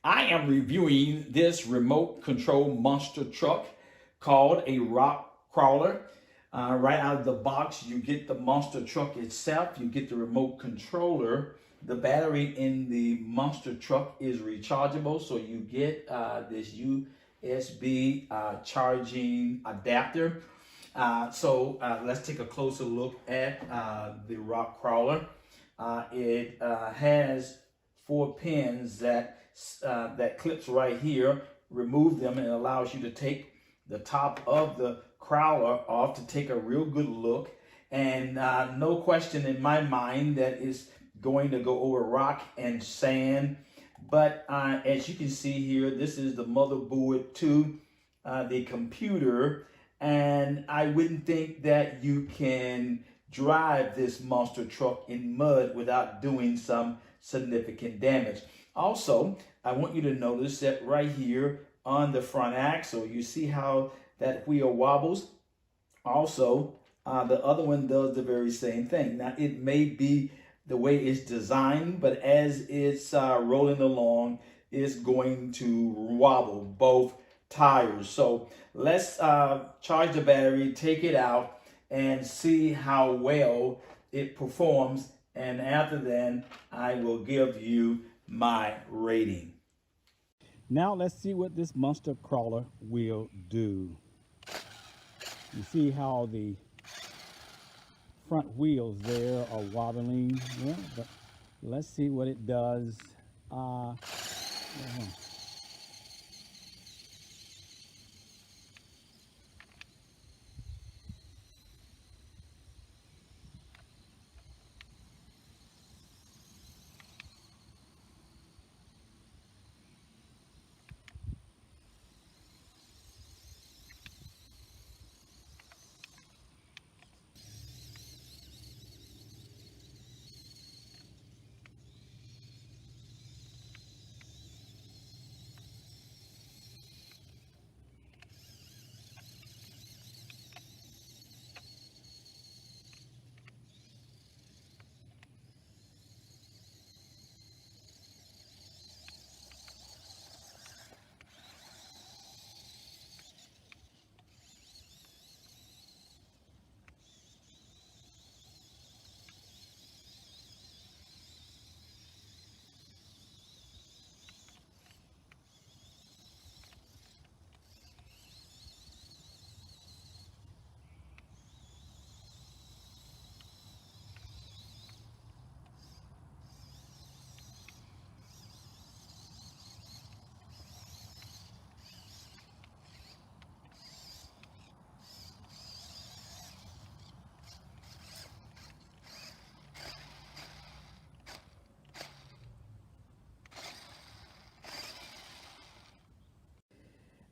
I am reviewing this remote control monster truck called a rock crawler. Right out of the box, you get the monster truck itself, you get the remote controller. The battery in the monster truck is rechargeable, so you get this USB charging adapter. Let's take a closer look at the rock crawler. It has 4 pins that clips right here. Remove them and it allows you to take the top of the crawler off to take a real good look. And no question in my mind that it's going to go over rock and sand. But as you can see here, this is the motherboard to the computer. And I wouldn't think that you can drive this monster truck in mud without doing some significant damage. Also, I want you to notice that right here on the front axle, you see how that wheel wobbles. Also, the other one does the very same thing. Now, it may be the way it's designed, but as it's rolling along, it's going to wobble both tires. So let's charge the battery, take it out, and see how well it performs. And after then, I will give you my rating. Now let's see what this monster crawler will do. You see how the front wheels there are wobbling. Yeah, but let's see what it does.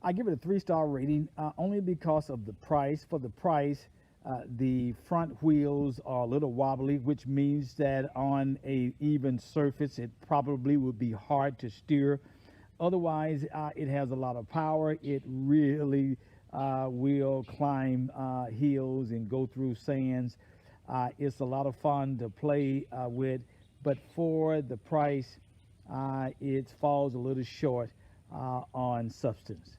I give it a 3-star rating only because of the price. For the price, the front wheels are a little wobbly, which means that on an even surface, it probably would be hard to steer. Otherwise, it has a lot of power. It really will climb hills and go through sands. It's a lot of fun to play with, but for the price, it falls a little short on substance.